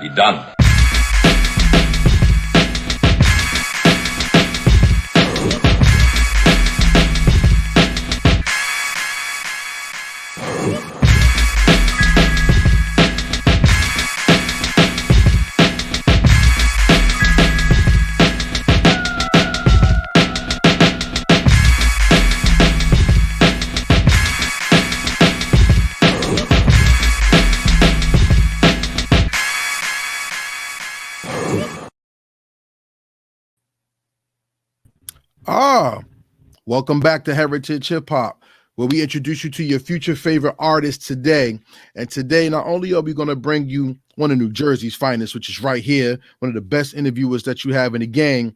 be done. Welcome back to Heritage Hip Hop, where we introduce you to your future favorite artists today. And today, not only are we going to bring you one of New Jersey's finest, which is right here, one of the best interviewers that you have in the gang,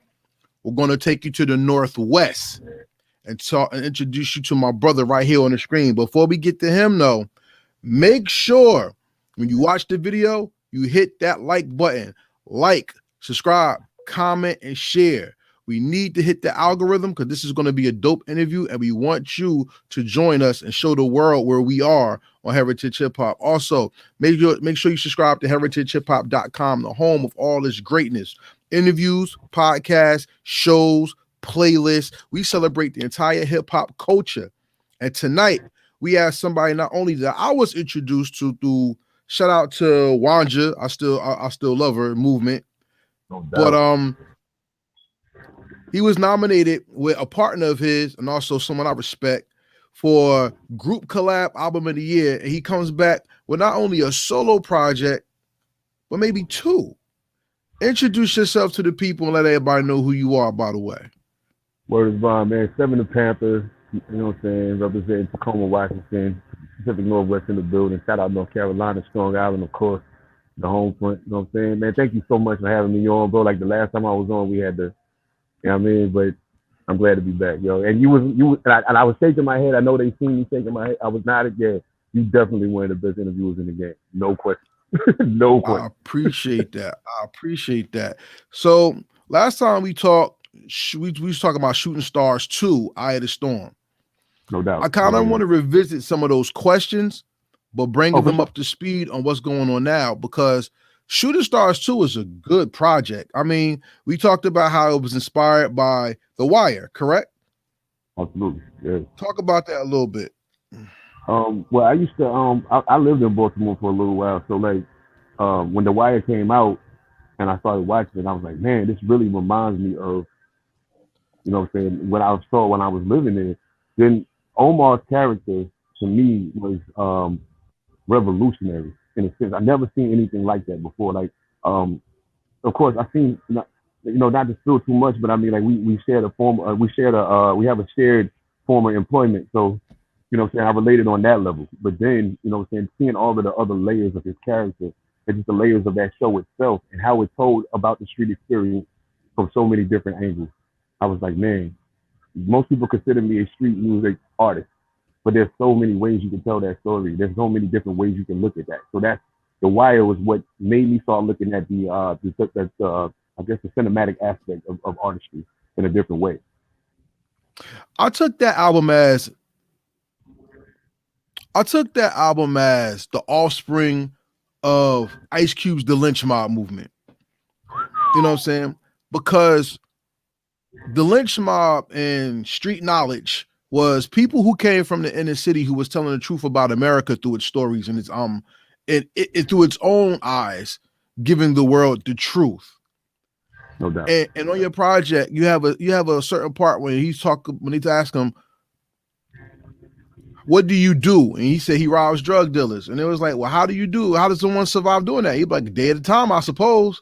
we're going to take you to the Northwest and introduce you to my brother right here on the screen. Before we get to him, though, make sure when you watch the video, you hit that like button. Like, subscribe, comment, and share. We need to hit the algorithm because this is going to be a dope interview, and we want you to join us and show the world where we are on Heritage Hip Hop. Also, make sure you subscribe to heritagehiphop.com, the home of all this greatness. Interviews, podcasts, shows, playlists. We celebrate the entire hip hop culture. And tonight, we have somebody not only that I was introduced to through shout out to Wanja, I still love her movement, but he was nominated with a partner of his and also someone I respect for Group Collab Album of the Year. And he comes back with not only a solo project, but maybe two. Introduce yourself to the people and let everybody know who you are, by the way. Word is bond, man. Seven Da Pantha, you know what I'm saying, representing Tacoma, Washington, Pacific Northwest in the building. Shout out North Carolina, Strong Island, of course, the home front, you know what I'm saying? Man, thank you so much for having me on, bro. Like the last time I was on, we had to, you know what I mean? But I'm glad to be back, yo. And I was shaking my head. I know they seen me shaking my head. I was nodding. Yeah, you definitely one of the best interviewers in the game. No question. No question. I appreciate that. So last time we talked, we was talking about Shooting Starz 2, Eye of the Storm. No doubt. I kind of want to revisit some of those questions, but bringing them up to speed on what's going on now, because Shooting Starz 2 is a good project. I mean, we talked about how it was inspired by The Wire, correct? Absolutely, yeah. Talk about that a little bit. Well, I used to, I lived in Baltimore for a little while. So like, when The Wire came out and I started watching it, I was like, man, this really reminds me of, you know what I'm saying, what I saw when I was living there. Then Omar's character, to me, was revolutionary. In a sense, I've never seen anything like that before. Like, of course, I've seen, not to spill too much, but I mean, like we have a shared former employment. So, you know what I'm saying, I related on that level. But then, you know what I'm saying, seeing all of the other layers of his character and just the layers of that show itself and how it told about the street experience from so many different angles. I was like, man, most people consider me a street music artist. But there's so many ways you can tell that story. There's so many different ways you can look at that. So that's The Wire was what made me start looking at the I guess the cinematic aspect of artistry in a different way. I took that album as the offspring of Ice Cube's The Lynch Mob movement. You know what I'm saying? Because the Lynch Mob and street knowledge was people who came from the inner city who was telling the truth about America through its stories and its it through its own eyes, giving the world the truth. No doubt. And on your project, you have a certain part when they ask him, what do you do? And he said he robs drug dealers. And it was like, well, how does someone survive doing that? He'd be like, a day at a time, I suppose.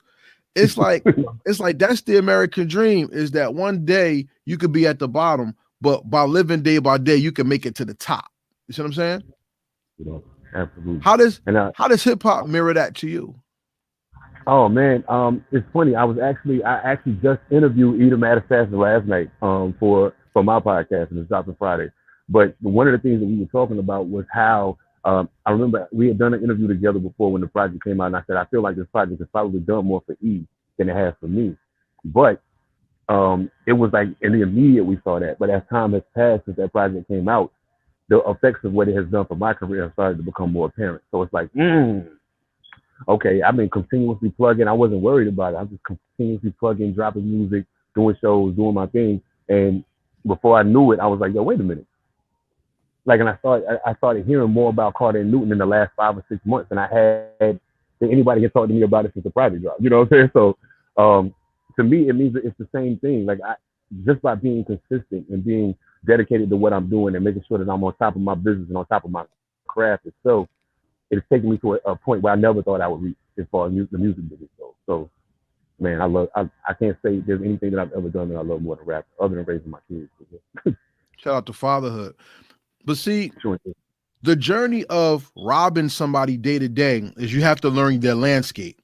It's like that's the American dream, is that one day you could be at the bottom, but by living day by day, you can make it to the top. You see what I'm saying? Yeah, absolutely. How does hip hop mirror that to you? Oh man, it's funny. I actually just interviewed Edom Assassin last night for my podcast, and it's dropping Friday. But one of the things that we were talking about was how I remember we had done an interview together before when the project came out, and I said I feel like this project has probably done more for E than it has for me. But it was like in the immediate we saw that. But as time has passed since that project came out, the effects of what it has done for my career have started to become more apparent. So it's like, okay, I've been continuously plugging. I wasn't worried about it. I'm just continuously plugging, dropping music, doing shows, doing my thing. And before I knew it, I was like, yo, wait a minute. Like, and I started hearing more about Carter and Newton in the last 5 or 6 months than I had than anybody had talked to me about it since the project dropped. You know what I'm saying? So, to me, it means that it's the same thing. Like, just by being consistent and being dedicated to what I'm doing and making sure that I'm on top of my business and on top of my craft itself, it's taken me to a point where I never thought I would reach as far as the music business goes. So, man, I can't say there's anything that I've ever done that I love more than rap, other than raising my kids. Shout out to fatherhood. But see, Sure. the journey of robbing somebody day to day is you have to learn their landscape.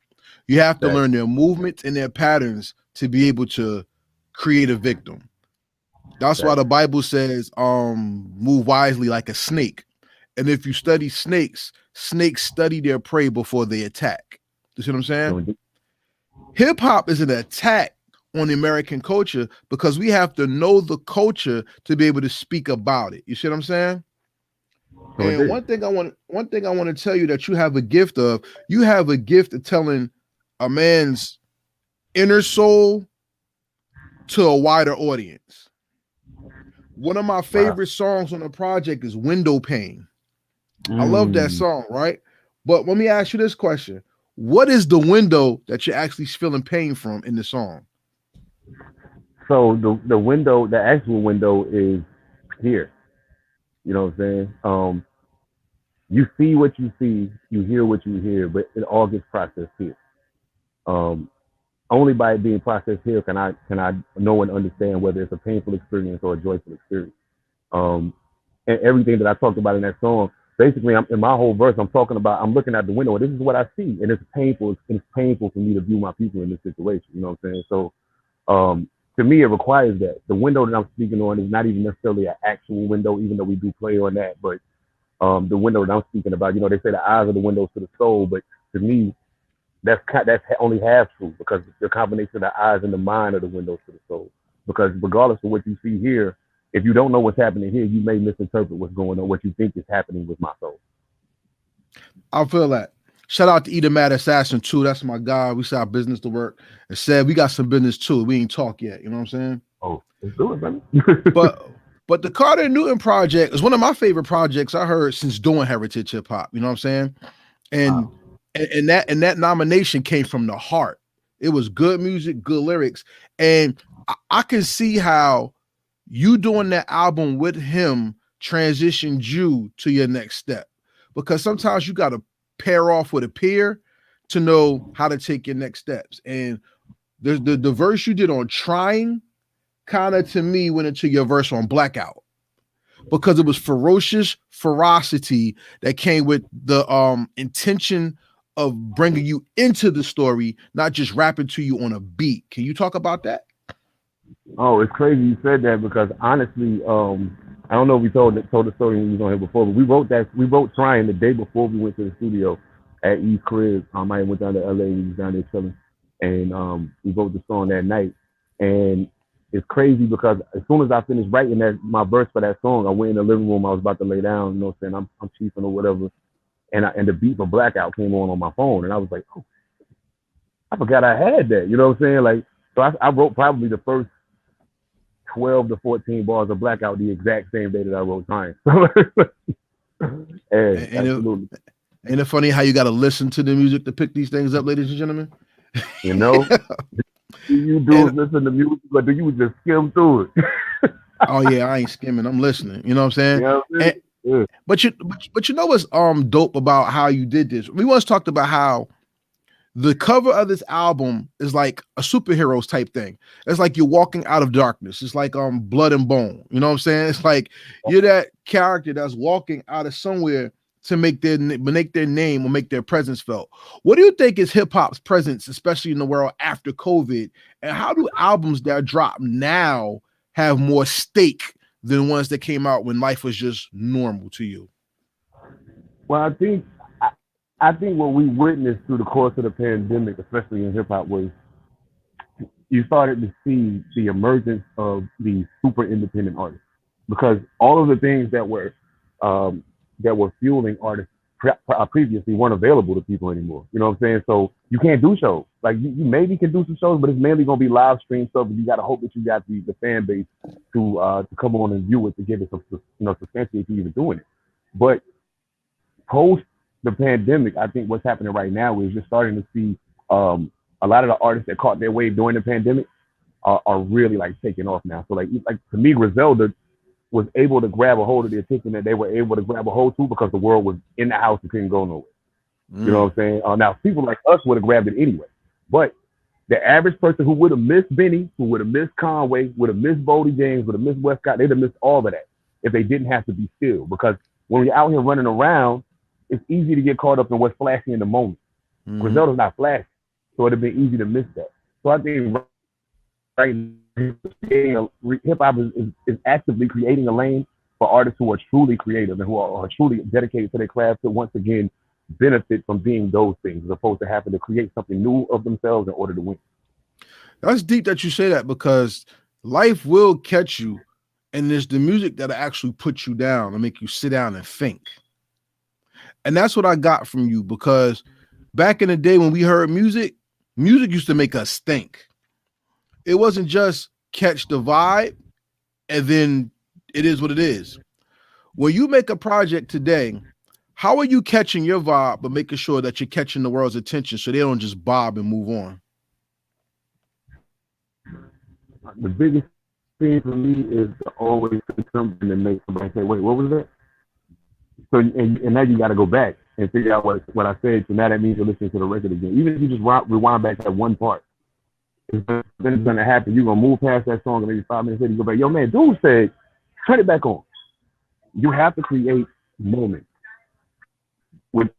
You have to learn their movements and their patterns to be able to create a victim. That's why the Bible says, move wisely like a snake. And if you study snakes, snakes study their prey before they attack. You see what I'm saying? Hip hop is an attack on the American culture because we have to know the culture to be able to speak about it. You see what I'm saying? And one thing I want to tell you that you have a gift of, you have a gift of telling a man's inner soul to a wider audience. One of my favorite songs on the project is Window Pane. I love that song, right? But let me ask you this question. What is the window that you're actually feeling pain from in the song? So the window, the actual window is here. You know what I'm saying? You see what you see, you hear what you hear, but it all gets processed here. Only by it being processed here can I know and understand whether it's a painful experience or a joyful experience. And everything that I talked about in that song, basically, in my whole verse, I'm looking out the window, and this is what I see, and it's painful. It's painful for me to view my people in this situation. You know what I'm saying? So, to me, it requires that. The window that I'm speaking on is not even necessarily an actual window, even though we do play on that, but the window that I'm speaking about, they say the eyes are the windows to the soul, but to me, that's only half true, because the combination of the eyes and the mind are the windows to the soul. Because regardless of what you see here, if you don't know what's happening here, you may misinterpret what's going on, what you think is happening with my soul. I feel that. Shout out to Eat Mad Assassin too. That's my guy. We saw business to work and said we got some business too. We ain't talk yet. You know what I'm saying? Oh, let's do it, man. But the Carter and Newton project is one of my favorite projects I heard since doing heritage hip hop. You know what I'm saying? And that nomination came from the heart. It was good music, good lyrics, and I can see how you doing that album with him transitioned you to your next step. Because sometimes you got to pair off with a peer to know how to take your next steps. And the verse you did on Trying kind of, to me, went into your verse on Blackout, because it was ferocity that came with the intention of bringing you into the story, not just rapping to you on a beat. Can you talk about that? Oh, it's crazy you said that, because honestly, I don't know if we told the story when we was on here before, but we wrote Trying the day before we went to the studio at E's crib. I went down to LA, we was down there chilling, and we wrote the song that night. And it's crazy because as soon as I finished writing my verse for that song, I went in the living room, I was about to lay down, you know what I'm saying, I'm chiefing or whatever, and the beat for Blackout came on my phone, and I was like, oh, I forgot I had that, you know what I'm saying? Like, so I wrote probably the first 12 to 14 bars of Blackout the exact same day that I wrote Trying. Absolutely. Ain't it funny how you got to listen to the music to pick these things up, ladies and gentlemen? You know, do you listen to music, or do you just skim through it? Oh yeah, I ain't skimming. I'm listening. You know what I'm saying? Yeah, yeah. But you know what's dope about how you did this? We once talked about how the cover of this album is like a superheroes type thing. It's like you're walking out of darkness. It's like Blood and Bone. You know what I'm saying? It's like you're that character that's walking out of somewhere to make their name or make their presence felt. What do you think is hip hop's presence, especially in the world after COVID? And how do albums that drop now have more stake than ones that came out when life was just normal to you? Well, I think what we witnessed through the course of the pandemic, especially in hip hop, was you started to see the emergence of these super independent artists, because all of the things that were fueling artists previously weren't available to people anymore. You know what I'm saying? So you can't do shows. Like you maybe can do some shows, but it's mainly gonna be live stream stuff. And you got to hope that you got the fan base to come on and view it to give it some substantiate to even doing it. But post the pandemic, I think what's happening right now is you're starting to see a lot of the artists that caught their wave during the pandemic are really like taking off now. So like to me, Griselda was able to grab a hold of the attention that they were able to grab a hold to because the world was in the house and couldn't go nowhere. You know what I'm saying? Now, people like us would have grabbed it anyway. But the average person who would have missed Benny, who would have missed Conway, would have missed Boldy James, would have missed Westcott, they'd have missed all of that if they didn't have to be still. Because when you're out here running around, it's easy to get caught up in what's flashy in the moment. Griselda's not flashy, so it'd have been easy to miss that. So I think right now, hip-hop is actively creating a lane for artists who are truly creative and who are truly dedicated to their craft to once again benefit from being those things as opposed to having to create something new of themselves in order to win. That's deep that you say that, because life will catch you, and there's the music that'll actually put you down and make you sit down and think. And that's what I got from you, because back in the day when we heard music used to make us think. It wasn't just catch the vibe and then it is what it is. When you make a project today, how are you catching your vibe but making sure that you're catching the world's attention so they don't just bob and move on? The biggest thing for me is to always say something and make somebody say, wait, what was that? So and now you got to go back and figure out what I said. So now that means you're listening to the record again. Even if you just rewind back that one part, then it's going to happen. You're going to move past that song and maybe 5 minutes later you go back, yo, man, dude said, turn it back on. You have to create moments. To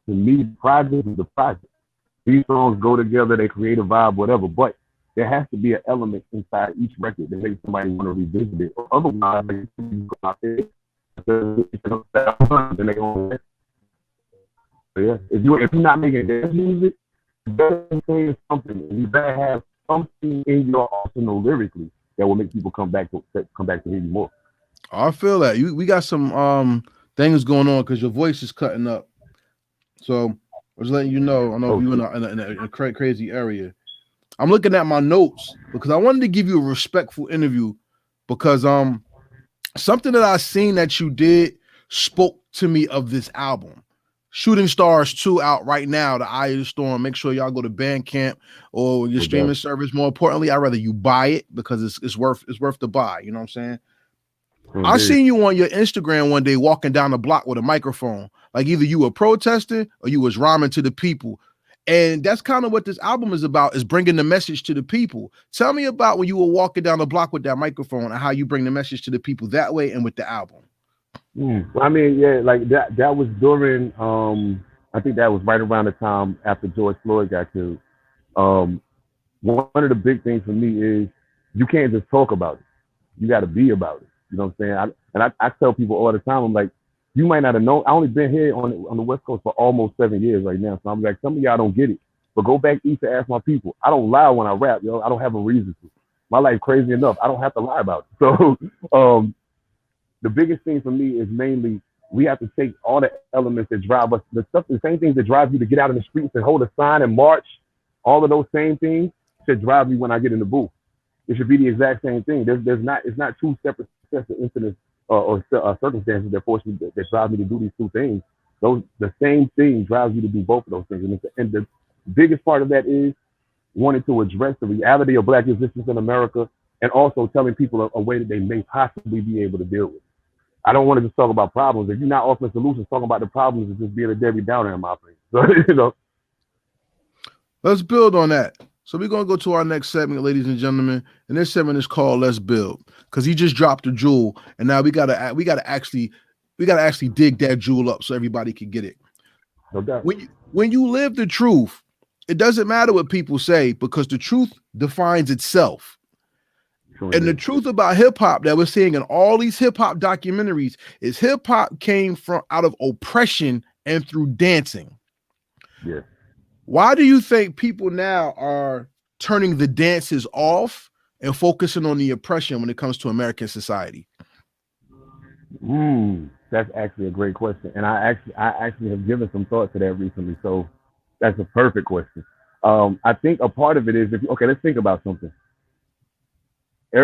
me, project is the project. These songs go together, they create a vibe, whatever, but there has to be an element inside each record that makes somebody want to revisit it. Or otherwise, you go out there, then they go. Yeah, if you're not making dance music, you better say something. You better have something in your arsenal lyrically that will make people come back to hear you more. I feel that we got some things going on because your voice is cutting up. So I'm just letting you know. I know you're in a crazy area. I'm looking at my notes because I wanted to give you a respectful interview because something that I seen that you did spoke to me of this album. Shooting Starz 2 out right now, the Eye of the Storm. Make sure y'all go to Bandcamp or your streaming service. More importantly, I'd rather you buy it because it's worth the buy. You know what I'm saying? Mm-hmm. I seen you on your Instagram one day walking down the block with a microphone. Like either you were protesting or you was rhyming to the people. And that's kind of what this album is about, is bringing the message to the people. Tell me about when you were walking down the block with that microphone and how you bring the message to the people that way and with the album. I mean, yeah, like that was during, I think that was right around the time after George Floyd got killed. One of the big things for me is you can't just talk about it. You got to be about it. You know what I'm saying? I tell people all the time, I'm like, you might not have known. I only been here on the West Coast for almost 7 years right now. So I'm like, some of y'all don't get it. But go back east to ask my people. I don't lie when I rap, yo. I don't have a reason to. My life crazy enough. I don't have to lie about it. So the biggest thing for me is mainly we have to take all the elements that drive us, the same things that drive you to get out in the streets and hold a sign and march. All of those same things should drive me when I get in the booth. It should be the exact same thing. It's not two separate sets of incidents or circumstances that force me that drive me to do these two things. The same thing drives you to do both of those things. And the biggest part of that is wanting to address the reality of Black existence in America and also telling people a way that they may possibly be able to deal with. I don't want to just talk about problems. If you're not offering solutions, talking about the problems is just being a Debbie Downer in my opinion. So, you know. Let's build on that. So we're going to go to our next segment, ladies and gentlemen. And this segment is called Let's Build, because he just dropped a jewel. And now we gotta actually dig that jewel up so everybody can get it. No doubt. When you live the truth, it doesn't matter what people say because the truth defines itself. Sure. And the truth about hip hop that we're seeing in all these hip hop documentaries is hip hop came from out of oppression and through dancing. Yeah. Why do you think people now are turning the dances off and focusing on the oppression when it comes to American society? That's actually a great question, and I actually have given some thought to that recently. So that's a perfect question. I think a part of it is if okay, let's think about something. At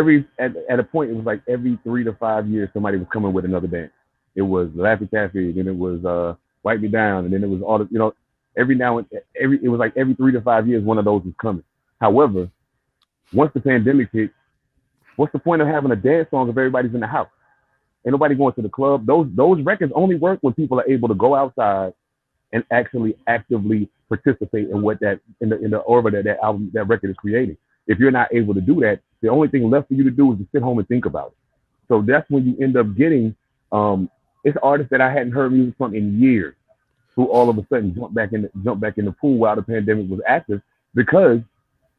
a point it was like every 3 to 5 years somebody was coming with another dance. It was Laffy Taffy, then it was Wipe Me Down, and then it was all the every now and every it was like every 3 to 5 years one of those was coming. However, once the pandemic hit, what's the point of having a dance song if everybody's in the house? Ain't nobody going to the club. Those records only work when people are able to go outside and actually actively participate in what that in the orbit that album that record is creating. If you're not able to do that, the only thing left for you to do is to sit home and think about it. So that's when you end up getting it's artists that I hadn't heard music from in years who all of a sudden jump back in the pool while the pandemic was active because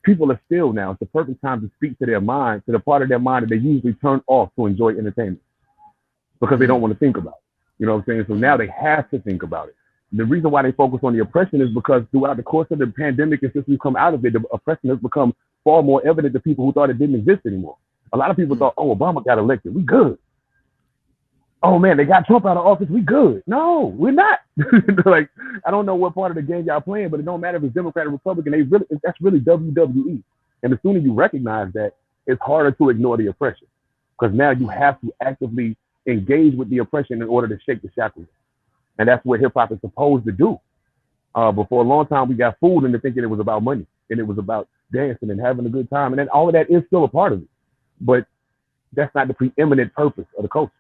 people are still now. It's the perfect time to speak to their mind, to the part of their mind that they usually turn off to enjoy entertainment because they don't want to think about it. You know what I'm saying? So now they have to think about it. The reason why they focus on the oppression is because throughout the course of the pandemic and since we've come out of it, the oppression has become far more evident to people who thought it didn't exist anymore. A lot of people thought, oh, Obama got elected. We good. Oh, man, they got Trump out of office. We good. No, we're not. Like, I don't know what part of the game y'all playing, but it don't matter if it's Democrat or Republican. That's really WWE. And the sooner you recognize that, it's harder to ignore the oppression because now you have to actively engage with the oppression in order to shake the shackles. And that's what hip hop is supposed to do. But for a long time, we got fooled into thinking it was about money and it was about dancing and having a good time. And then all of that is still a part of it. But that's not the preeminent purpose of the culture.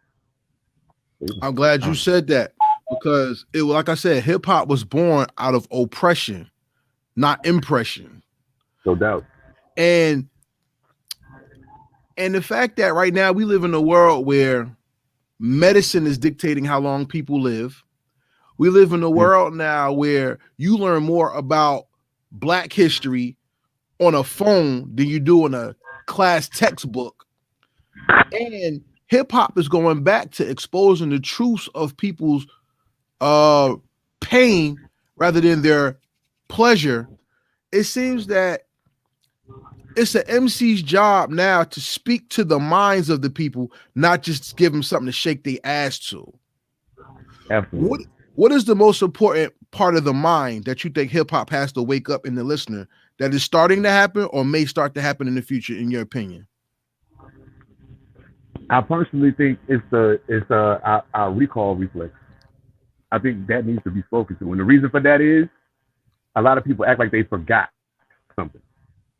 I'm glad you said that because like I said, hip hop was born out of oppression, not impression. No doubt. And the fact that right now we live in a world where medicine is dictating how long people live. We live in a world now where you learn more about Black history on a phone than you do in a class textbook. And hip hop is going back to exposing the truths of people's pain rather than their pleasure. It seems that it's an MC's job now to speak to the minds of the people, not just give them something to shake their ass to. Absolutely. What is the most important part of the mind that you think hip hop has to wake up in the listener that is starting to happen or may start to happen in the future, in your opinion? I personally think it's our recall reflex. I think that needs to be spoken to. And the reason for that is a lot of people act like they forgot something.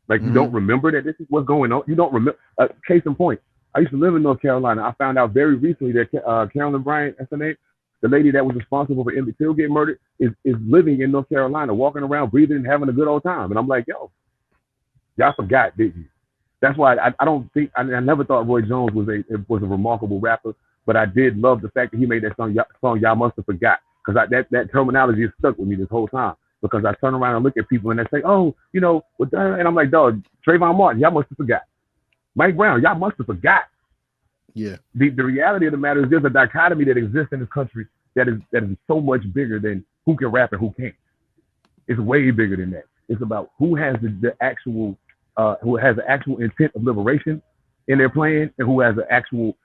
Like you don't remember that this is what's going on. You don't remember. Case in point, I used to live in North Carolina. I found out very recently that Carolyn Bryant, that's her name, the lady that was responsible for Emmett Till getting murdered, is living in North Carolina, walking around, breathing, and having a good old time. And I'm like, yo, y'all forgot, didn't you? That's why I don't think I never thought Roy Jones was a remarkable rapper, but I did love the fact that he made that song Y'all Must Have Forgot, because that terminology has stuck with me this whole time. Because I turn around and look at people and they say, oh, and I'm like, dog, Trayvon Martin, y'all must have forgot. Mike Brown, y'all must have forgot. Yeah. The reality of the matter is there's a dichotomy that exists in this country that is so much bigger than who can rap and who can't. It's way bigger than that. It's about who has the actual intent of liberation in their plan and who has the actual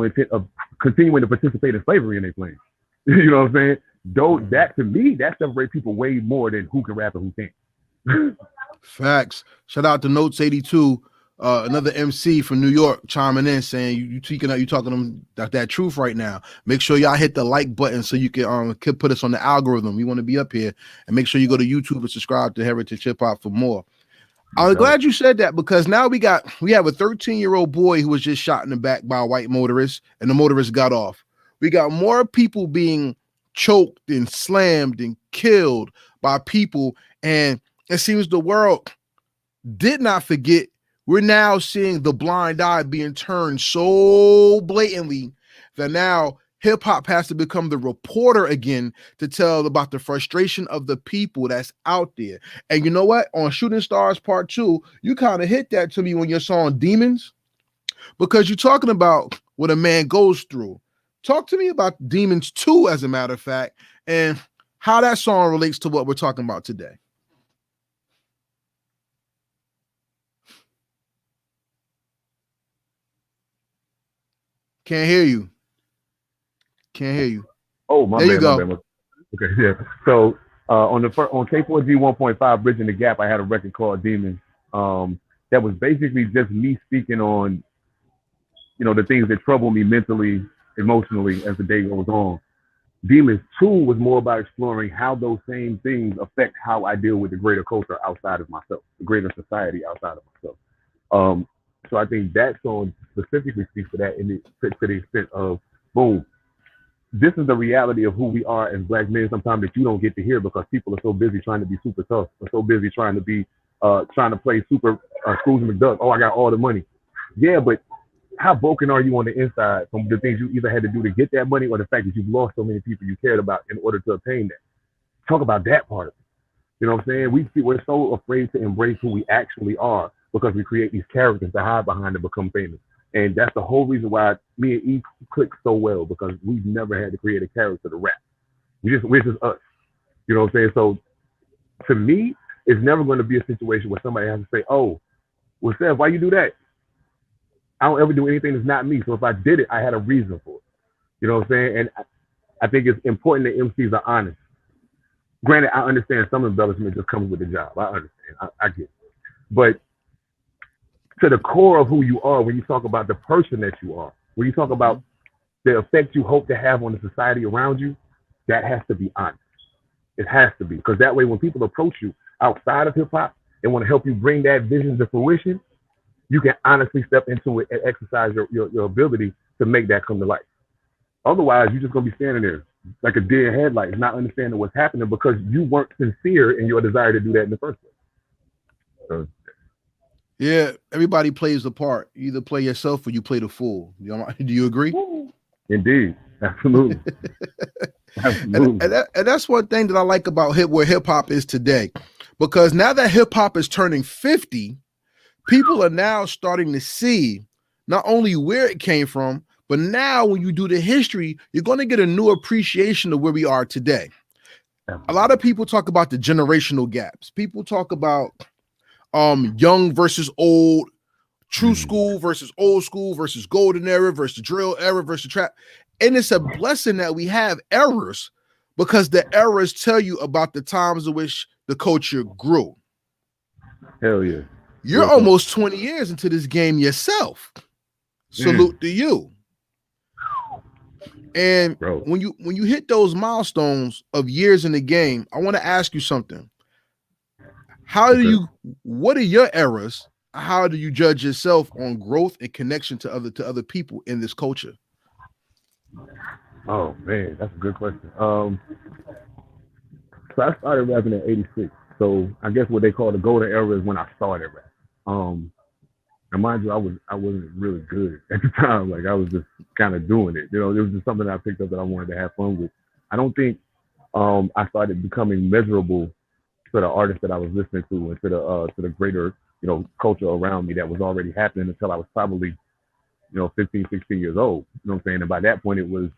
intent of continuing to participate in slavery in their plan. You know what I'm saying? That to me, that separates people way more than who can rap and who can't. Facts. Shout out to Notes 82, another MC from New York chiming in saying you talking them that truth right now. Make sure y'all hit the like button so you can put us on the algorithm. We want to be up here, and make sure you go to YouTube and subscribe to Heritage Hip Hop for more. I'm glad you said that because now we have a 13-year-old boy who was just shot in the back by a white motorist, and the motorist got off. We got more people being choked and slammed and killed by people, and it seems the world did not forget. We're now seeing the blind eye being turned so blatantly that now hip-hop has to become the reporter again to tell about the frustration of the people that's out there. And you know what? On Shooting Starz Part 2, you kind of hit that to me when your song Demons, because you're talking about what a man goes through. Talk to me about Demons 2, as a matter of fact, and how that song relates to what we're talking about today. Can't hear you. Can't hear you. Oh, my There you bad, my go. bad. Okay, yeah. So on K4G 1.5, Bridging the Gap, I had a record called Demons. That was basically just me speaking on, the things that trouble me mentally, emotionally as the day goes on. Demons 2 was more about exploring how those same things affect how I deal with the greater culture outside of myself, the greater society outside of myself. So I think that song specifically speaks to that, and it to the extent of, boom, this is the reality of who we are as black men sometimes that you don't get to hear because people are so busy trying to be super tough, or so busy trying to play super Scrooge McDuck. Oh, I got all the money. Yeah, but how broken are you on the inside from the things you either had to do to get that money or the fact that you've lost so many people you cared about in order to obtain that? Talk about that part of it. You know what I'm saying? We're so afraid to embrace who we actually are because we create these characters to hide behind and become famous. And that's the whole reason why me and E click so well, because we've never had to create a character to rap. We're just us. You know what I'm saying? So to me, it's never going to be a situation where somebody has to say, "Oh, well, Seth, why you do that?" I don't ever do anything that's not me. So if I did it, I had a reason for it. You know what I'm saying? And I think it's important that MCs are honest. Granted, I understand some embellishment just comes with the job. I understand. I get it. But to the core of who you are, when you talk about the person that you are, when you talk about the effect you hope to have on the society around you, that has to be honest. It has to be. Because that way, when people approach you outside of hip hop and want to help you bring that vision to fruition, you can honestly step into it and exercise your ability to make that come to life. Otherwise, you're just going to be standing there like a deer in headlights, not understanding what's happening because you weren't sincere in your desire to do that in the first place. So, yeah, everybody plays the part. You either play yourself or you play the fool. Do you agree? Indeed. Absolutely. Absolutely. And that's one thing that I like about where hip hop is today. Because now that hip hop is turning 50, people are now starting to see not only where it came from, but now when you do the history, you're going to get a new appreciation of where we are today. A lot of people talk about the generational gaps. People talk about young versus old, true school versus old school versus golden era versus drill era versus trap. And it's a blessing that we have errors because the errors tell you about the times in which the culture grew. Hell yeah. You're almost 20 years into this game yourself. Salute to you. And when you hit those milestones of years in the game, I want to ask you something. What are your errors? How do you judge yourself on growth and connection to other people in this culture? Oh man, that's a good question. So I started rapping in '86. So I guess what they call the golden era is when I started rap. And mind you, I wasn't really good at the time. Like I was just kind of doing it. It was just something I picked up that I wanted to have fun with. I don't think I started becoming measurable to the artists that I was listening to and to the greater culture around me that was already happening until I was probably 15, 16 years old. You know what I'm saying? And by that point, it was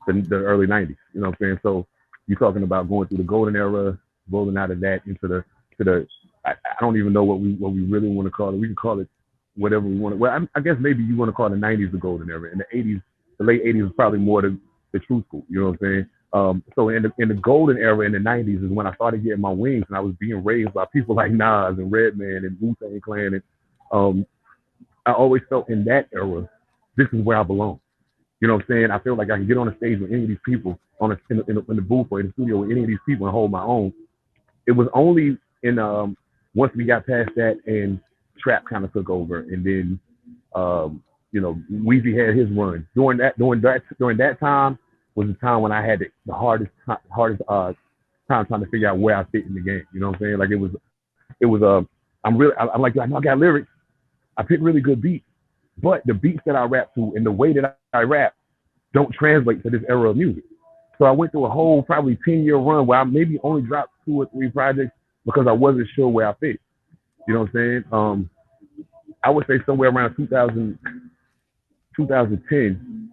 the early 90s. You know what I'm saying? So you're talking about going through the golden era, rolling out of that into the I don't even know what we really want to call it. We can call it whatever we want to. Well, I guess maybe you want to call the 90s the golden era. In the 80s, the late 80s was probably more the true school. You know what I'm saying? So in the golden era in the 90s is when I started getting my wings, and I was being raised by people like Nas and Redman and Wu-Tang Clan. And I always felt in that era, this is where I belong. You know what I'm saying? I feel like I can get on a stage with any of these people in the booth or in the studio with any of these people and hold my own. It was only in once we got past that and trap kind of took over, and then Weezy had his run. During that time was the time when I had the hardest time trying to figure out where I fit in the game. You know what I'm saying? Like it was I'm like, I know I got lyrics. I pick really good beats, but the beats that I rap to and the way that I rap don't translate to this era of music. So I went through a whole probably 10-year run where I maybe only dropped 2 or 3 projects because I wasn't sure where I fit. You know what I'm saying? I would say somewhere around 2010,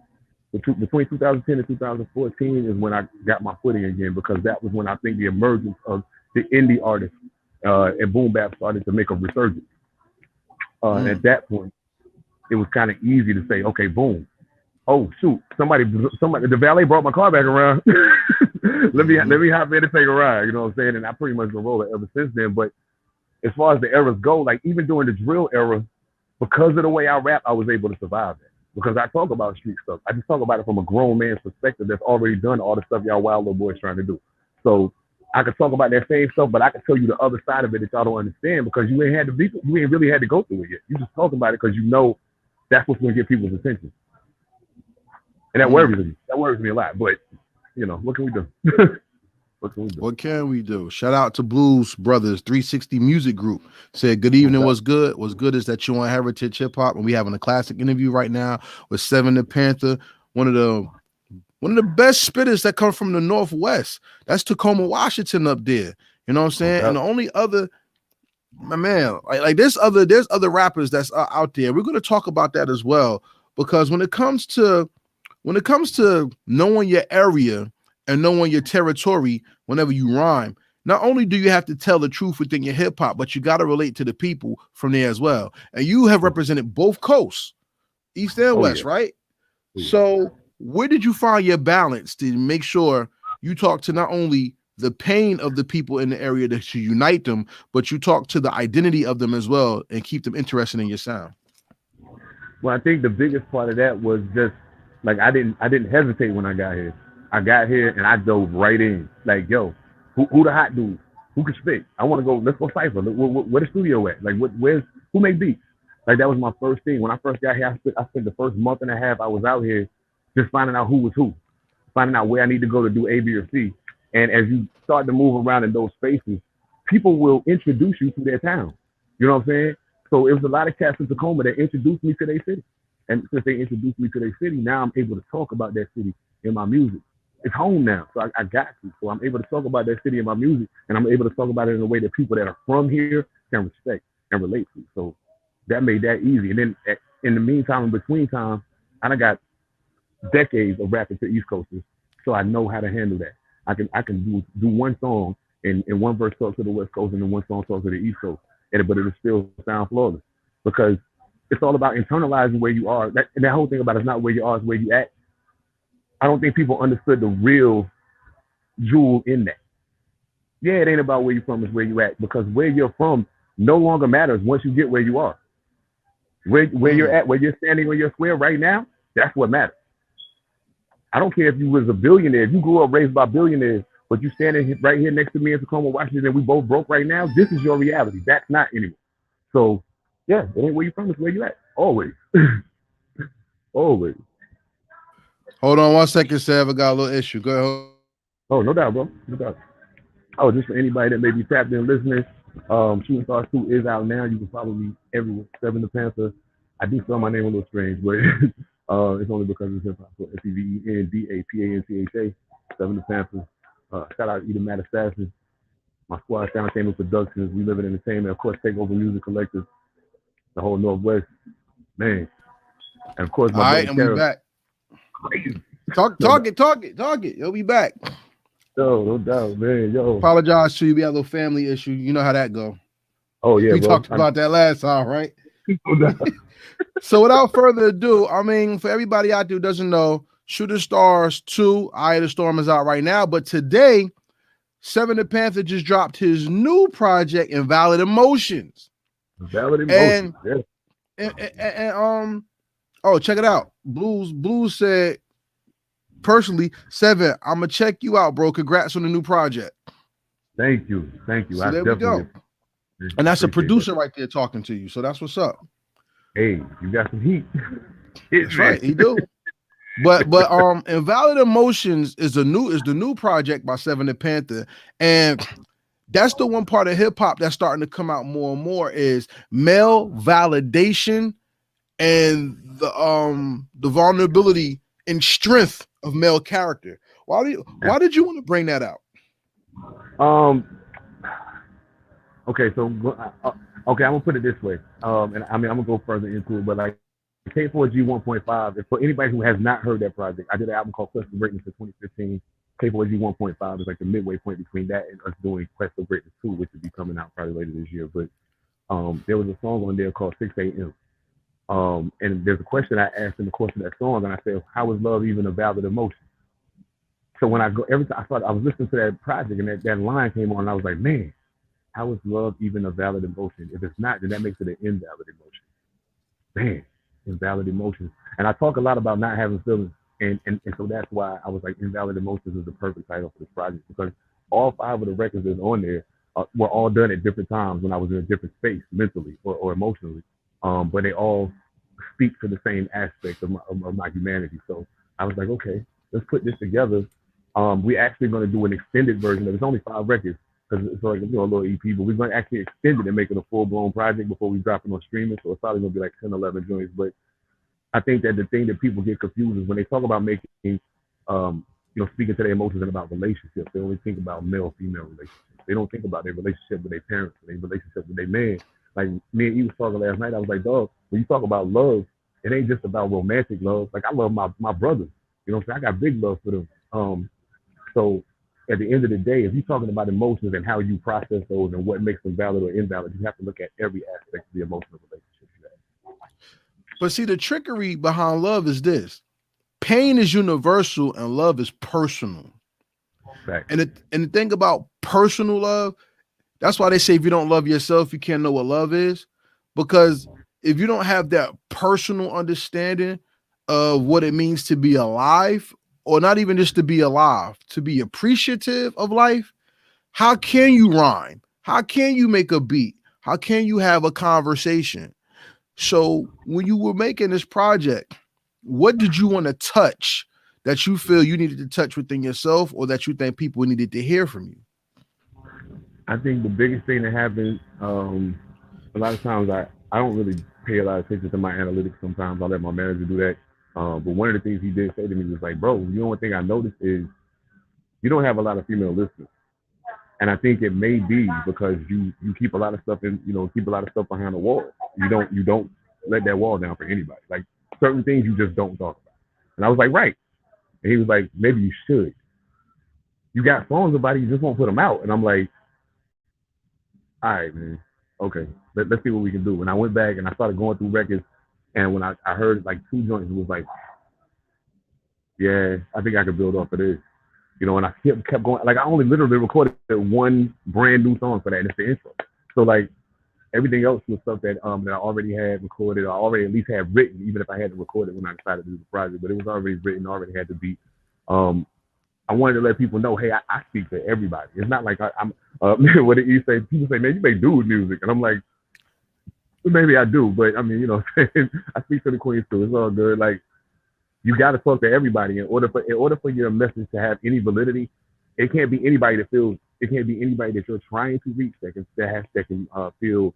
between 2010 and 2014 is when I got my footing again, because that was when I think the emergence of the indie artists and boom bap started to make a resurgence. At that point, it was kind of easy to say, okay, boom, oh shoot, somebody, the valet brought my car back around. let me hop in and take a ride. You know what I'm saying? And I pretty much been rolling ever since then. But as far as the eras go, like even during the drill era, because of the way I rap, I was able to survive that. Because I talk about street stuff. I just talk about it from a grown man's perspective that's already done all the stuff y'all wild little boys trying to do. So I could talk about that same stuff, but I could tell you the other side of it that y'all don't understand because you ain't really had to go through it yet. You just talk about it because you know that's what's going to get people's attention. And that worries me. That worries me a lot. But you know, what can we do? What can we do? Shout out to Blues Brothers 360 Music Group. Said, good evening, what's good? What's good is that you on Heritage Hip Hop, and we having a classic interview right now with Seven Da Pantha, one of the best spitters that come from the Northwest. That's Tacoma, Washington up there. You know what I'm saying? And the only other, my man, like there's other rappers that's out there. We're going to talk about that as well, because when it comes to knowing your area and knowing your territory whenever you rhyme, not only do you have to tell the truth within your hip hop, but you got to relate to the people from there as well. And you have represented both coasts, East and West, right? So where did you find your balance to make sure you talk to not only the pain of the people in the area to unite them, but you talk to the identity of them as well and keep them interested in your sound? Well, I think the biggest part of that was just like I didn't hesitate when I got here. I got here and I dove right in. Like, yo, who the hot dudes? Who can spit? I want to go. Let's go cipher. Where the studio at? Like, who make beats? Like, that was my first thing. When I first got here, I spent the first month and a half I was out here just finding out who was who, finding out where I need to go to do A, B, or C. And as you start to move around in those spaces, people will introduce you to their town. You know what I'm saying? So it was a lot of cats in Tacoma that introduced me to their city. And since they introduced me to their city, now I'm able to talk about that city in my music. It's home now, so I got to. So I'm able to talk about that city in my music, and I'm able to talk about it in a way that people that are from here can respect and relate to. So that made that easy. And then in the meantime, in between time, I done got decades of rapping to East Coasters, so I know how to handle that. I can do one song and one verse talk to the West Coast and then one song talk to the East Coast, but it'll still sound flawless because it's all about internalizing where you are. And that whole thing about it's not where you are, it's where you at. I don't think people understood the real jewel in that. Yeah, it ain't about where you're from, it's where you at, because where you're from no longer matters once you get where you are. Where you're at, where you're standing on your square right now, that's what matters. I don't care if you was a billionaire. If you grew up raised by billionaires, but you standing right here next to me in Tacoma, Washington, and we both broke right now, this is your reality. That's not anymore. So, yeah, it ain't where you're from, it's where you at. Always. Always. Hold on 1 second, Sev. I got a little issue. Go ahead. Oh, no doubt, bro. No doubt. Oh, just for anybody that may be tapped in listening, Shooting Starz 2 is out now. You can follow me everywhere. Seven Da Pantha. I do spell my name a little strange, but it's only because it's hip hop. So SEVENDAPANTHA. Seven Da Pantha. Shout out to Matt Assassin. My squad, Sound Entertainment Productions. We Live in Entertainment. Of course, Takeover Music Collective. The whole Northwest. Man. And of course, my all right, and we back. Talk it. You'll be back. Yo, no doubt, man. Yo. Apologize to you. We had a little family issue. You know how that go. Oh, yeah, we talked about that last time, right? So without further ado, I mean, for everybody out there who doesn't know, Shooting Starz 2, Eye of the Storm is out right now. But today, Seven Da Pantha just dropped his new project, Invalid Emoceanz. Invalid Emoceanz, and oh, check it out. Blues said, personally, Seven, I'm gonna check you out, bro. Congrats on the new project. Thank you. So there we go. And that's a producer right there talking to you. So that's what's up. Hey, you got some heat. That's right, he do. But Invalid Emoceanz is the new project by Seven Da Pantha, and that's the one part of hip hop that's starting to come out more and more is male validation and the vulnerability and strength of male character. Why did you want to bring that out? Okay, so I'm gonna put it this way. And I mean I'm gonna go further into it, but like K4G 1.5, and for anybody who has not heard that project, I did an album called Quest for Greatness in 2015. K4G 1.5 is like the midway point between that and us doing Quest for Greatness 2, which will be coming out probably later this year. But there was a song on there called 6 a.m. And there's a question I asked in the course of that song, and I said, "How is love even a valid emotion?" So when I go every time I was listening to that project, and that line came on, and I was like, "Man, how is love even a valid emotion? If it's not, then that makes it an invalid emotion." Man, invalid emotions. And I talk a lot about not having feelings, and so that's why I was like, invalid emotions is the perfect title for this project, because all 5 of the records that's on there were all done at different times when I was in a different space mentally or emotionally, but they all speak to the same aspect of my humanity. So I was like, okay, let's put this together. We're actually going to do an extended version of it. It's only 5 records because it's like, a little EP, but we're going to actually extend it and make it a full-blown project before we drop it on streaming. So it's probably going to be like 10, 11 joints. But I think that the thing that people get confused is when they talk about making, speaking to their emotions and about relationships, they only think about male-female relationships. They don't think about their relationship with their parents, their relationship with their man. Like me and you was talking last night, I was like, dog, when you talk about love, it ain't just about romantic love. Like I love my brothers. You know what I'm saying? I got big love for them. So at the end of the day, if you're talking about emotions and how you process those and what makes them valid or invalid, you have to look at every aspect of the emotional relationship you have. But see, the trickery behind love is this: pain is universal and love is personal. Right. And the thing about personal love, that's why they say if you don't love yourself, you can't know what love is. Because if you don't have that personal understanding of what it means to be alive, or not even just to be alive, to be appreciative of life, how can you rhyme? How can you make a beat? How can you have a conversation? So when you were making this project, what did you want to touch that you feel you needed to touch within yourself, or that you think people needed to hear from you? I think the biggest thing that happens, a lot of times I don't really pay a lot of attention to my analytics sometimes. I let my manager do that. But one of the things he did say to me was like, bro, you know, one thing I noticed is you don't have a lot of female listeners. And I think it may be because you keep a lot of stuff keep a lot of stuff behind the wall. You don't let that wall down for anybody. Like certain things you just don't talk about. And I was like, right. And he was like, maybe you should. You got songs about it, you just won't put them out. And I'm like, all right, man. Okay, let's see what we can do. And I went back and I started going through records. And when I heard like 2 joints, it was like, yeah, I think I could build off of this. And I kept going. Like I only literally recorded 1 brand new song for that, and it's the intro. So like everything else was stuff that I already had recorded, or already at least had written, even if I hadn't recorded when I decided to do the project. But it was already written, already had the beat. I wanted to let people know, hey, I speak to everybody. It's not like I'm. What did you say? People say, man, you make dude music, and I'm like, maybe I do, but I mean, I speak to the queens too. It's all good. Like, you got to talk to everybody in order for your message to have any validity. It can't be anybody that feels. It can't be anybody that you're trying to reach that can feel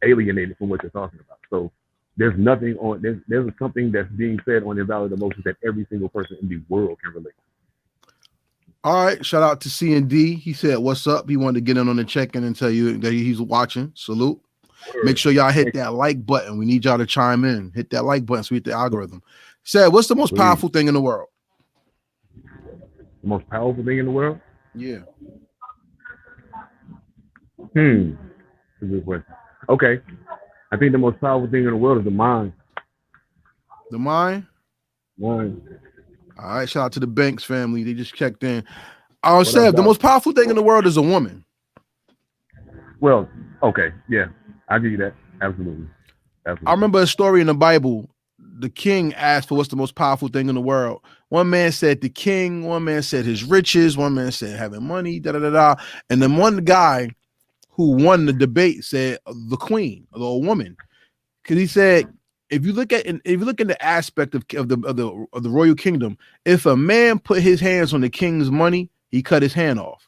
alienated from what you're talking about. So there's nothing on there's something that's being said on invalid emotions that every single person in the world can relate to. All right, shout out to C&D. He said, what's up? He wanted to get in on the check-in and tell you that he's watching. Salute. Make sure y'all hit that like button. We need y'all to chime in. Hit that like button so we hit the algorithm. Said, what's the most powerful thing in the world? The most powerful thing in the world? Yeah. That's a good question. Okay. I think the most powerful thing in the world is the mind. The mind? Mind. All right, shout out to the Banks family. They just checked in. Seb, the most powerful thing in the world is a woman. Well, okay, yeah, I'll give you that. Absolutely. I remember a story in the Bible. The king asked for what's the most powerful thing in the world. One man said the king, one man said his riches, one man said having money, da-da-da-da. And then one guy who won the debate said the queen, or the woman. Because he said, if you look at the aspect of the royal kingdom, if a man put his hands on the king's money, he cut his hand off.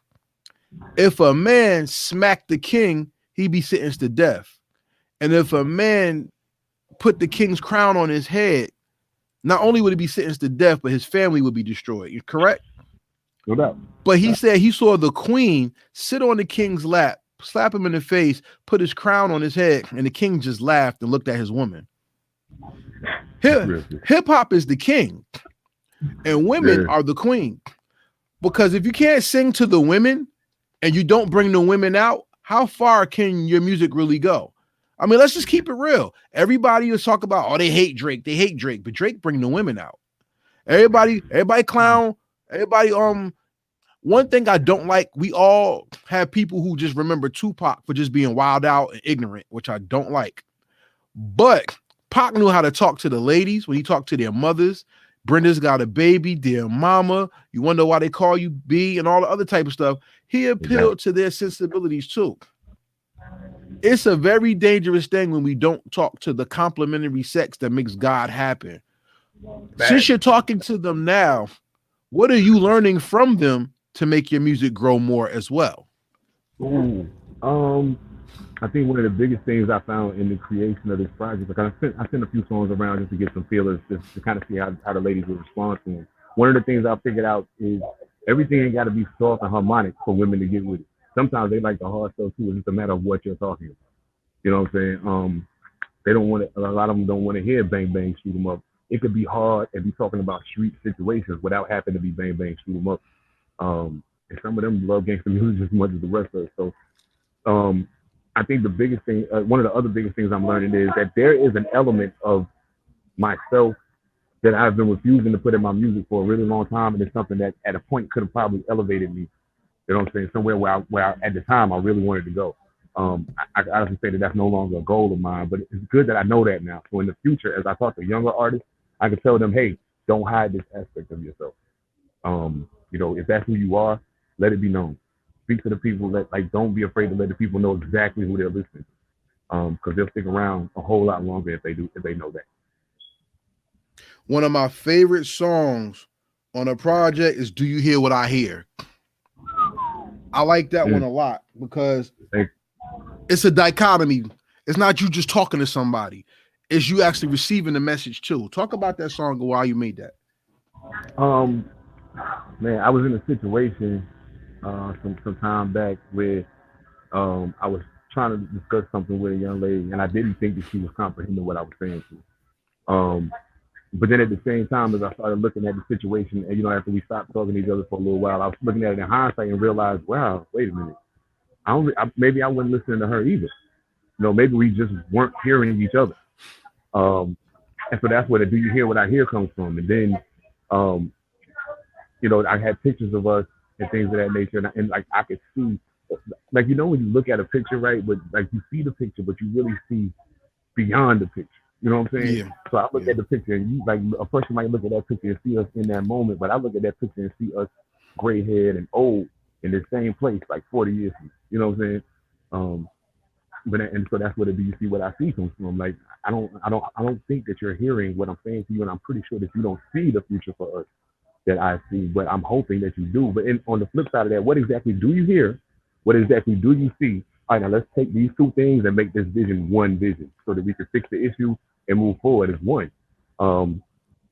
If a man smacked the king, he'd be sentenced to death. And if a man put the king's crown on his head, not only would he be sentenced to death, but his family would be destroyed. You're correct? No doubt. But he said he saw the queen sit on the king's lap, slap him in the face, put his crown on his head, and the king just laughed and looked at his woman. Hip hop is the king, and women are the queen. Because if you can't sing to the women and you don't bring the women out, how far can your music really go? I mean, let's just keep it real. Everybody is talking about, oh, they hate Drake, but Drake bring the women out. Everybody clown, everybody. One thing I don't like, we all have people who just remember Tupac for just being wild out and ignorant, which I don't like. But Pac knew how to talk to the ladies when he talked to their mothers. Brenda's got a baby, dear mama. You wonder why they call you B and all the other type of stuff. He appealed to their sensibilities too. It's a very dangerous thing when we don't talk to the complementary sex that makes God happen. Since you're talking to them now, what are you learning from them to make your music grow more as well? Ooh, I think one of the biggest things I found in the creation of this project, like I sent a few songs around just to get some feelers, just to kind of see how the ladies would respond to them. One of the things I figured out is everything ain't got to be soft and harmonic for women to get with it. Sometimes they like the hard stuff too. It's just a matter of what you're talking about. You know what I'm saying? They don't want to. A lot of them don't want to hear bang bang shoot 'em up. It could be hard and be talking about street situations without having to be bang bang shoot 'em up. And some of them love gangster music as much as the rest of us. So I think the biggest thing, one of the other biggest things I'm learning is that there is an element of myself that I've been refusing to put in my music for a really long time, and it's something that at a point could have probably elevated me. You know what I'm saying? Somewhere where at the time I really wanted to go. I honestly say that that's no longer a goal of mine, but it's good that I know that now. So in the future, as I talk to younger artists, I can tell them, hey, don't hide this aspect of yourself. You know, if that's who you are, let it be known. Speak to the people that, like, don't be afraid to let the people know exactly who they're listening to. Because they'll stick around a whole lot longer if they know that. One of my favorite songs on a project is Do You Hear What I Hear? I like that one a lot because it's a dichotomy. It's not you just talking to somebody. It's you actually receiving the message too. Talk about that song and why you made that. Man, I was in a situation some time back where I was trying to discuss something with a young lady, and I didn't think that she was comprehending what I was saying to her. But then at the same time, as I started looking at the situation, and after we stopped talking to each other for a little while, I was looking at it in hindsight and realized, wow, wait a minute. Maybe I wasn't listening to her either. Maybe we just weren't hearing each other. And so that's where the Do You Hear What I Hear comes from. And then, I had pictures of us and things of that nature. And like, I could see, like, when you look at a picture, right? But like, you see the picture, but you really see beyond the picture. You know what I'm saying? Yeah. So I look at the picture, and you, like, a person might look at that picture and see us in that moment, but I look at that picture and see us gray haired and old in the same place, like 40 years ago. You know what I'm saying? And so that's where the Do You See What I See comes from. Like, I don't think that you're hearing what I'm saying to you, and I'm pretty sure that you don't see the future for us that I see, but I'm hoping that you do. But on the flip side of that, what exactly do you hear? What exactly do you see? All right, now let's take these two things and make this vision one vision so that we can fix the issue and move forward as one.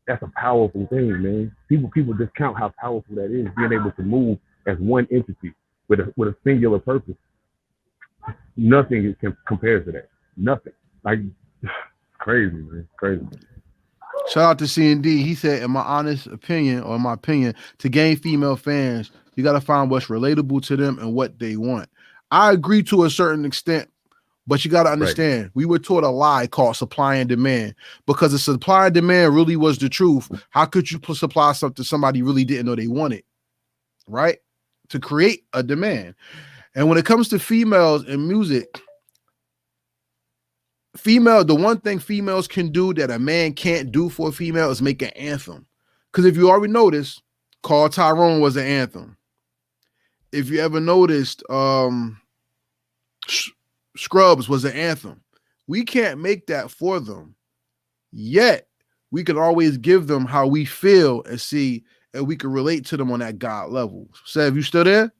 That's a powerful thing, man. People discount how powerful that is, being able to move as one entity with a singular purpose. Nothing compares to that. Nothing. Like, crazy, man. Crazy. Shout out to C&D. He said, in my opinion, to gain female fans, you got to find what's relatable to them and what they want. I agree to a certain extent, but you got to understand, right. We were taught a lie called supply and demand, because the supply and demand really was the truth. How could you supply something somebody really didn't know they wanted, right? To create a demand. And when it comes to females in music, the one thing females can do that a man can't do for a female is make an anthem. Because if you already noticed, Call Tyrone was an anthem. If you ever noticed, Scrubs was an anthem. We can't make that for them. Yet, we can always give them how we feel and see, and we can relate to them on that God level. Sev, you still there?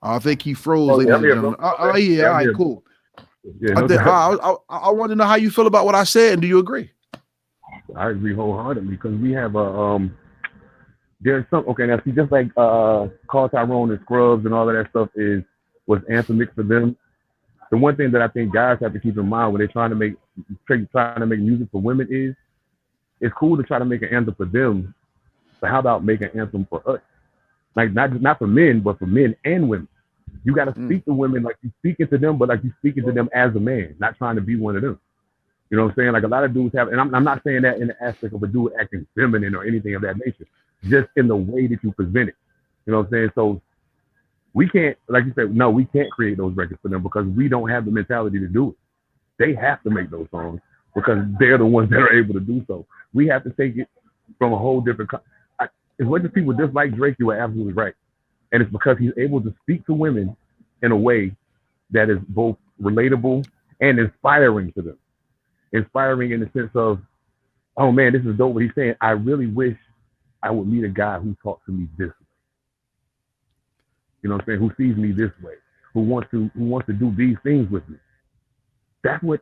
I think he froze, ladies and gentlemen. Oh, yeah, all right, cool. Yeah, I want to know how you feel about what I said, and do you agree? I agree wholeheartedly, because we have there's some, okay, now see, just like Call Tyrone and Scrubs and all of that stuff was anthemic for them. The one thing that I think guys have to keep in mind when they're trying to make music for women is, it's cool to try to make an anthem for them, but how about make an anthem for us? Like, not for men, but for men and women. You got to speak to women like you speaking to them, but like you speaking to them as a man, not trying to be one of them. You know what I'm saying? Like a lot of dudes have, and I'm not saying that in the aspect of a dude acting feminine or anything of that nature, just in the way that you present it. You know what I'm saying? So we can't, like you said, no, we can't create those records for them because we don't have the mentality to do it. They have to make those songs because they're the ones that are able to do so. We have to take it from a whole different. As much as people dislike Drake, you are absolutely right, and it's because he's able to speak to women in a way that is both relatable and inspiring to them. Inspiring in the sense of, oh man, this is dope what he's saying. I really wish I would meet a guy who talks to me this way. You know what I'm saying? Who sees me this way, who wants to do these things with me. That's what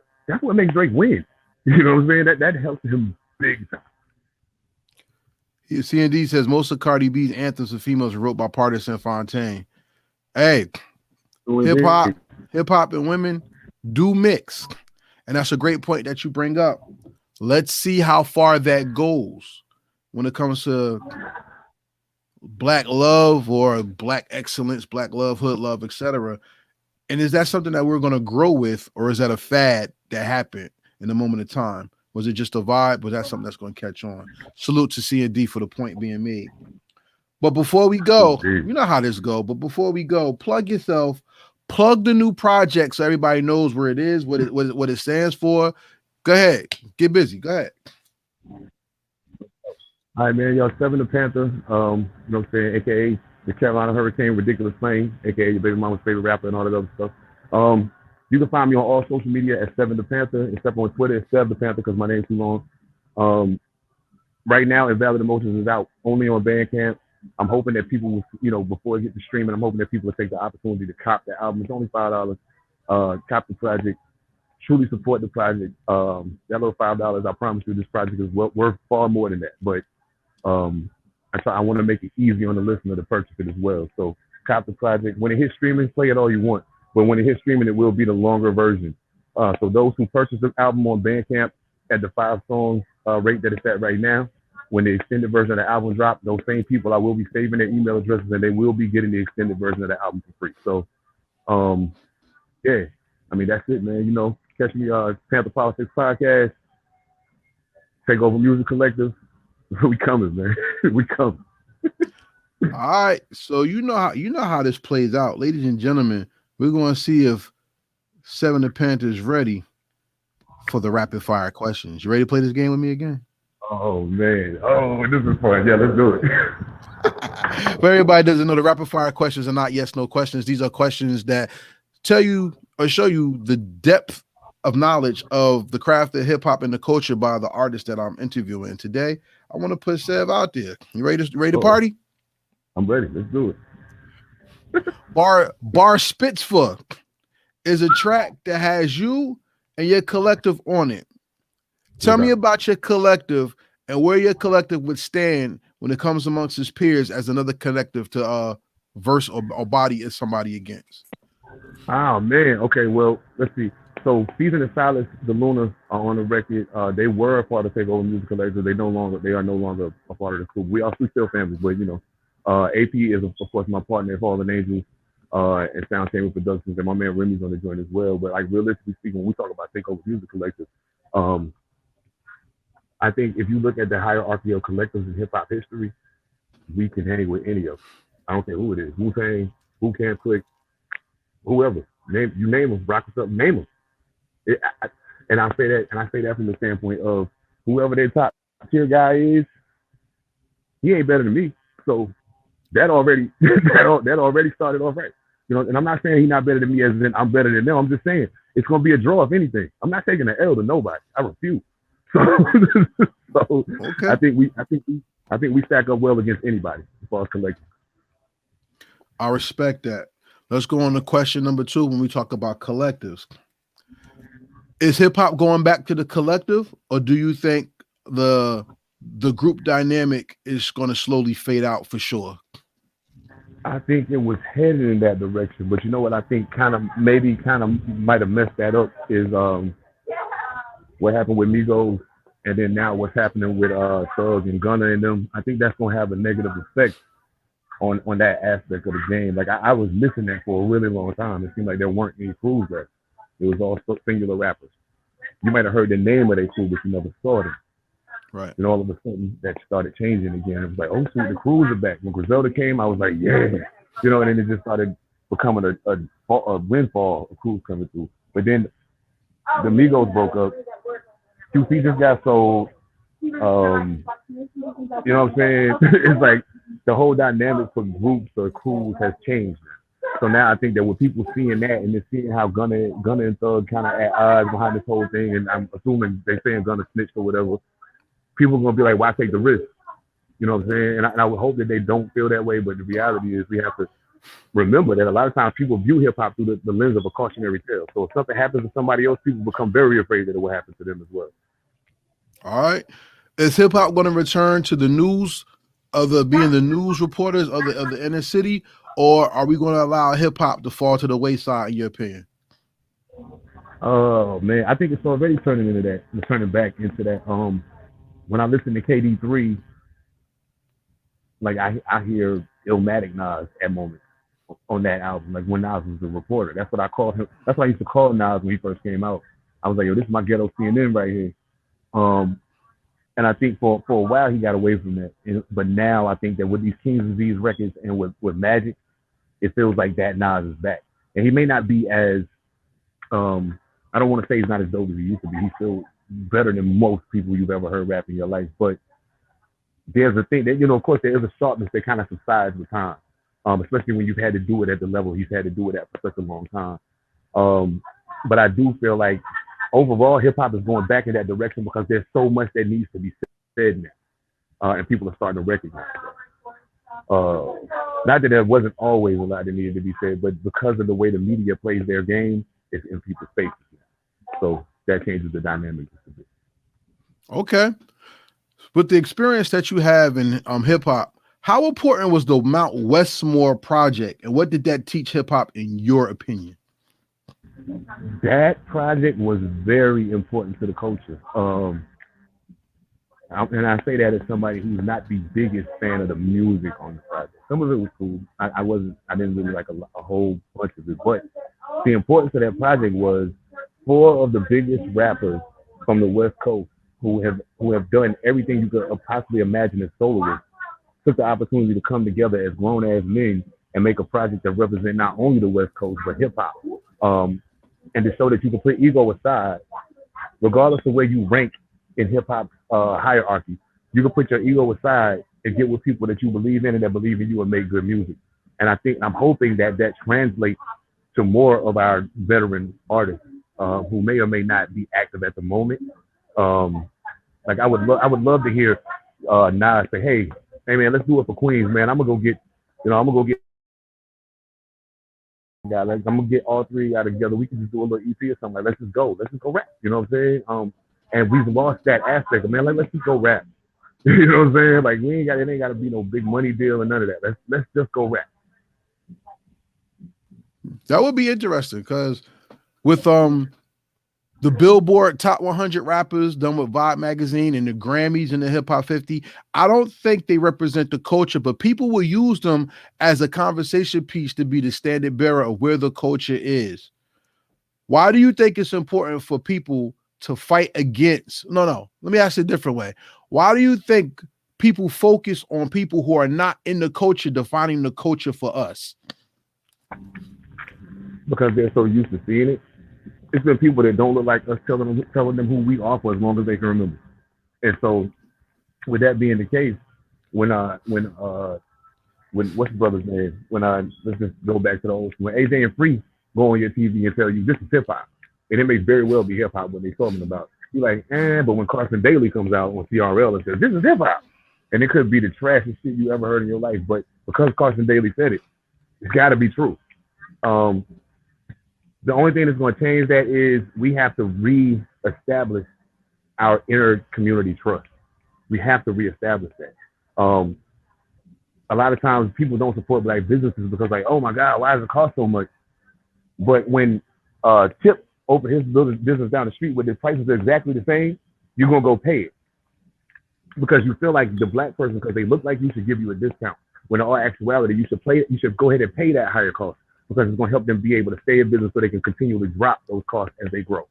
makes Drake win. You know what I'm saying? That helps him big time. C&D says most of Cardi B's anthems for females were wrote by Partisan Fontaine. Hey, hip hop and women do mix. And that's a great point that you bring up. Let's see how far that goes when it comes to Black love or Black excellence, Black love, hood love, etc. And is that something that we're going to grow with, or is that a fad that happened in a moment of time? Was it just a vibe? Was that something that's going to catch on? Salute to C&D for the point being made. But before we go, you know how this go. But before we go, plug yourself, plug the new project so everybody knows where it is, what it stands for. Go ahead, get busy. Go ahead. All right, man. Y'all, Seven Da Pantha. You know what I'm saying? AKA the Carolina Hurricane, Ridiculous Flame, AKA your baby mama's favorite rapper and all that other stuff. You can find me on all social media at Seven Da Pantha, except on Twitter it's Seven Da Pantha because my name's too long. Right now, Invalid Emotions is out only on Bandcamp. I'm hoping that people will, you know, before it gets to streaming, I'm hoping that people will take the opportunity to cop the album. It's only $5. Cop the project. Truly support the project. That little $5, I promise you, this project is worth far more than that. But I want to make it easy on the listener to purchase it as well. So cop the project. When it hits streaming, play it all you want. But when it hits streaming, it will be the longer version. So those who purchase the album on Bandcamp at the 5-song rate that it's at right now, when the extended version of the album drops, those same people, I will be saving their email addresses and they will be getting the extended version of the album for free. So, yeah, I mean, that's it, man. You know, catch me Panther Politics Podcast, Take Over Music Collective. We coming, man. We coming. All right. So you know how this plays out. Ladies and gentlemen, we're going to see if Seven Da Pantha is ready for the rapid fire questions. You ready to play this game with me again? Oh, man. Oh, this is fun. Yeah, let's do it. For everybody doesn't know, the rapid fire questions are not yes, no questions. These are questions that tell you or show you the depth of knowledge of the craft of hip hop and the culture by the artist that I'm interviewing today. I want to put Sev out there. You ready to party? I'm ready. Let's do it. Bar Spitzfer is a track that has you and your collective on it. Tell me about your collective and where your collective would stand when it comes amongst his peers as another collective to verse or body somebody against. Oh, man. Okay, well, let's see. So Season and Silas, the Luna, are on the record. They were a part of Take Over Music Collective. They are no longer a part of the group. We still family, but you know, AP is of course my partner at Fallen Angels and Sound Chamber Productions, and my man Remy's on the joint as well. But like realistically speaking, when we talk about Take Over Music Collective, I think if you look at the hierarchy of collectives in hip hop history, we can hang with any of them. I don't care who it is, Wu-Tang, Who Can't Click, whoever. Name them, rock us up, name them. And I say that from the standpoint of whoever their top tier guy is, he ain't better than me. So that already started off right. You know, and I'm not saying he's not better than me as in I'm better than them. I'm just saying it's gonna be a draw if anything. I'm not taking an L to nobody. I refuse. So okay. I think we stack up well against anybody as far as collective. I respect that. Let's go on to question number 2 when we talk about collectives. Is hip hop going back to the collective, or do you think the group dynamic is going to slowly fade out for sure? I think it was headed in that direction, but you know what I think kind of might have messed that up is what happened with Migos, and then now what's happening with Thug and Gunna and them. I think that's going to have a negative effect on that aspect of the game. Like I was missing that for a really long time. It seemed like there weren't any crews left. It was all singular rappers. You might have heard the name of their crew, but you never saw them. Right. And all of a sudden, that started changing again. It was like, oh, shoot, the crews are back. When Griselda came, I was like, yeah. And then it just started becoming a windfall of crews coming through. But then the Migos broke up. QC just got sold. You know what I'm saying? It's like the whole dynamic for groups or crews has changed. So now I think that with people seeing that and then seeing how Gunna and Thug kind of at odds behind this whole thing, and I'm assuming they saying Gunna snitched or whatever, people are gonna be like, why take the risk? You know what I'm saying? And I would hope that they don't feel that way, but the reality is we have to remember that a lot of times people view hip hop through the lens of a cautionary tale. So if something happens to somebody else, people become very afraid that it will happen to them as well. All right. Is hip hop going to return to the news, being the news reporters of the inner city, or are we going to allow hip hop to fall to the wayside? In your opinion? Oh man, I think it's already turning back into that. When I listen to KD3, like I hear Illmatic Nas at moments on that album. Like when Nas was the reporter, that's what I call him. That's what I used to call Nas when he first came out. I was like, yo, this is my ghetto CNN right here. And I think for a while he got away from that. But now I think that with these King's Disease records and with Magic, it feels like that Nas is back. And he may not be as, I don't want to say he's not as dope as he used to be. He's still better than most people you've ever heard rap in your life. But there's a thing that, of course, there is a sharpness that kind of subsides with time, especially when you've had to do it at the level he's had to do it at for such a long time. But I do feel like overall, hip hop is going back in that direction because there's so much that needs to be said now, and people are starting to recognize that. Not that there wasn't always a lot that needed to be said, but because of the way the media plays their game, it's in people's faces now. So that changes the dynamic just a bit. Okay. With the experience that you have in hip hop, how important was the Mount Westmore project, and what did that teach hip hop in your opinion? That project was very important to the culture. And I say that as somebody who's not the biggest fan of the music on the project. Some of it was cool. I didn't really like a whole bunch of it. But the importance of that project was 4 of the biggest rappers from the West Coast who have done everything you could possibly imagine as soloists took the opportunity to come together as grown ass men and make a project that represent not only the West Coast but hip hop. And to show that you can put ego aside, regardless of where you rank in hip hop hierarchy, you can put your ego aside and get with people that you believe in and that believe in you and make good music. And I'm hoping that translates to more of our veteran artists who may or may not be active at the moment. Like I would love to hear Nas say, hey man, let's do it for Queens, man. I'm gonna go get. Yeah, like I'm gonna get all 3 out together. We can just do a little EP or something. Like, let's just go rap. You know what I'm saying? And we've lost that aspect of, man. Like, let's just go rap. You know what I'm saying? Like, it ain't got to be no big money deal or none of that. Let's just go rap. That would be interesting because with the Billboard Top 100 Rappers done with Vibe Magazine and the Grammys and the Hip Hop 50, I don't think they represent the culture, but people will use them as a conversation piece to be the standard bearer of where the culture is. Why do you think it's important for people to fight against? No, let me ask it a different way. Why do you think people focus on people who are not in the culture defining the culture for us? Because they're so used to seeing it. It's been people that don't look like us telling them who we are for as long as they can remember. And so, with that being the case, when what's the brother's name? Let's just go back to the old school. When AJ and Free go on your TV and tell you this is hip hop, and it may very well be hip hop what they're talking about. You're like, but when Carson Daly comes out on CRL and says this is hip hop, and it could be the trashiest shit you ever heard in your life, but because Carson Daly said it, it's got to be true. The only thing that's going to change that is we have to re-establish our inner community trust. We have to re-establish that. A lot of times people don't support black businesses because like, oh my God, why does it cost so much? But when Tip opened his business down the street where the prices are exactly the same, you're going to go pay it. Because you feel like the black person, because they look like you, should give you a discount. When in all actuality, you should go ahead and pay that higher cost because it's going to help them be able to stay in business so they can continually drop those costs as they grow.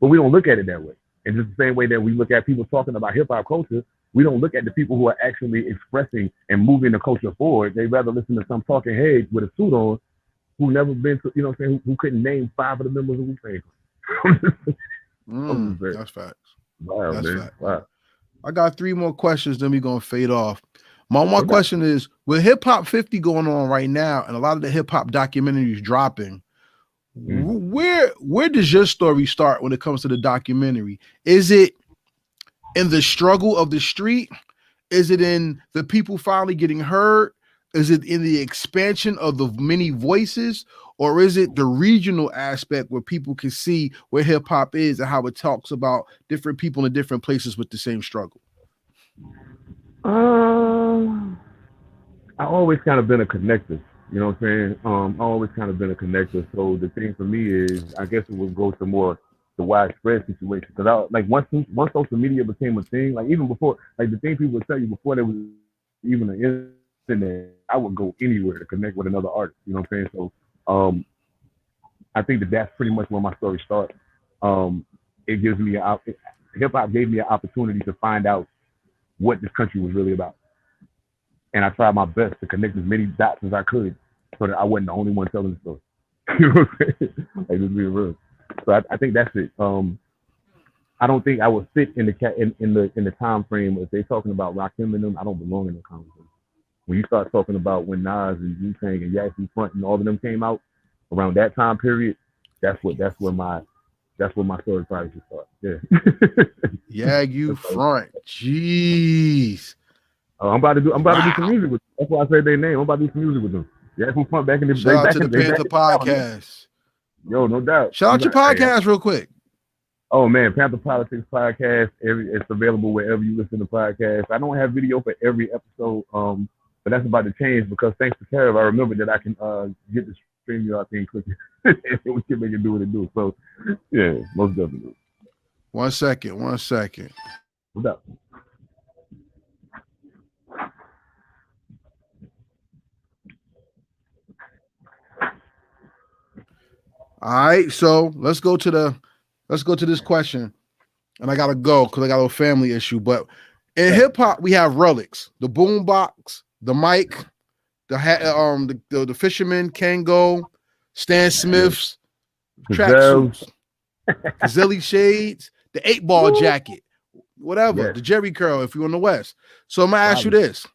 But we don't look at it that way. And just the same way that we look at people talking about hip hop culture, we don't look at the people who are actually expressing and moving the culture forward. They rather listen to some talking head with a suit on who never been to, you know what I'm saying, who couldn't name 5 of the members of Wu-Tang. That's facts. Wow, that's man. facts. Wow. I got 3 more questions, then we're going to fade off. My question is, with Hip Hop 50 going on right now and a lot of the hip hop documentaries dropping, where does your story start when it comes to the documentary? Is it in the struggle of the street? Is it in the people finally getting heard? Is it in the expansion of the many voices? Or is it the regional aspect where people can see where hip hop is and how it talks about different people in different places with the same struggle? I always kind of been a connector. You know what I'm saying? I always kind of been a connector. So the thing for me is, I guess it would go to more the widespread situation. Because once social media became a thing, like even before, like the thing people would tell you before there was even an internet, I would go anywhere to connect with another artist. You know what I'm saying? So I think that's pretty much where my story starts. It gives me hip hop gave me an opportunity to find out what this country was really about. And I tried my best to connect as many dots as I could so that I wasn't the only one telling the story. You know what I'm saying? Like, just being real. So I think that's it. I don't think I would fit in the time frame if they're talking about Rakim and them. I don't belong in the conversation. When you start talking about when Nas and Wu-Tang and Yagi Front and all of them came out around that time period, that's where my story probably should start. Yeah. Yagi Front. Jeez. I'm about to do some music with them. That's why I say their name. I'm about to do some music with them. Yagi Front back in the Shout out to the Panther podcast. Yo, no doubt. Shout out your podcast real quick. Oh man, Panther Politics podcast. It's available wherever you listen to podcasts. I don't have video for every episode, but that's about to change because thanks to Kev, I remember that I can get the StreamYard thing clicking and we can make it do what it do. So yeah, most definitely. One second. What's up? All right, so let's go to this question, and I gotta go because I got a family issue. But in hip hop, we have relics: the boombox, the mic, the fisherman, Kango, Stan Smiths, tracksuits, Zilly shades, the 8-ball jacket, whatever, the Jerry curl if you're in the West. So I'm gonna ask you this: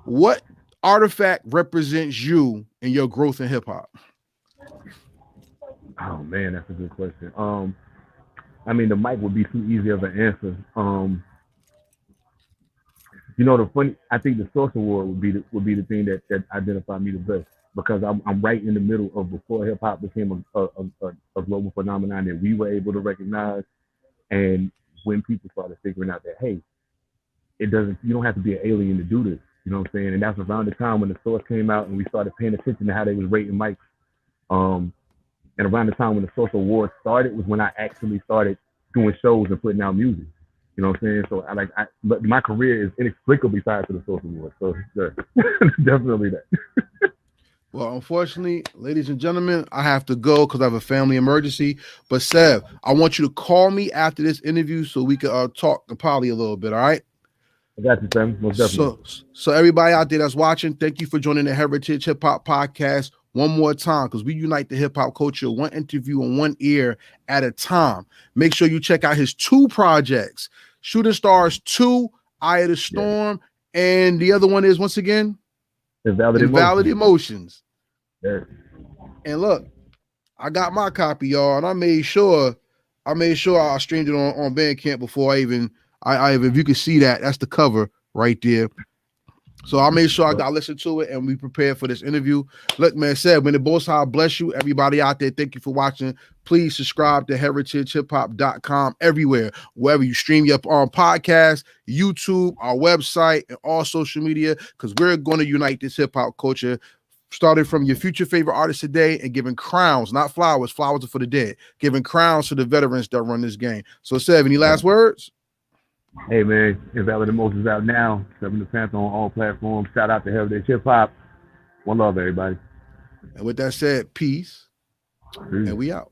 what artifact represents you and your growth in hip hop? Oh man, that's a good question. I mean, the mic would be too easy of an answer. I think the Source Award would be the thing that identified me the best because I'm right in the middle of before hip hop became a global phenomenon that we were able to recognize, and when people started figuring out that hey, you don't have to be an alien to do this. You know what I'm saying? And that's around the time when the Source came out and we started paying attention to how they was rating mics. And around the time when the Source Awards started was when I actually started doing shows and putting out music. You know what I'm saying? So but my career is inexplicably tied to the Source Awards. So definitely that. Well, unfortunately, ladies and gentlemen, I have to go because I have a family emergency. But Sev, I want you to call me after this interview so we can talk to Polly a little bit. All right? I got you, Sam. Most definitely. So everybody out there that's watching, thank you for joining the Heritage Hip Hop Podcast one more time because we unite the hip hop culture one interview on one ear at a time. Make sure you check out his 2 projects, Shooting Starz 2, Eye of the Storm, and the other one is once again Invalid Emoceanz. Yeah. And look, I got my copy, y'all, and I made sure I streamed it on Bandcamp before I even if you can see that's the cover right there. So I made sure I listened to it and we prepared for this interview. Look, man, said when the Most High bless you, everybody out there, thank you for watching. Please subscribe to heritagehiphop.com everywhere, wherever you stream your podcast, YouTube, our website, and all social media, because we're going to unite this hip hop culture, starting from your future favorite artists today and giving crowns, not flowers. Flowers are for the dead. Giving crowns to the veterans that run this game. So, Sev, any last words? Hey man, Invalid Emotions out now. Seven Da Pantha on all platforms. Shout out to Heritage Hip Hop. One love, everybody. And with that said, peace, Peace. and we out.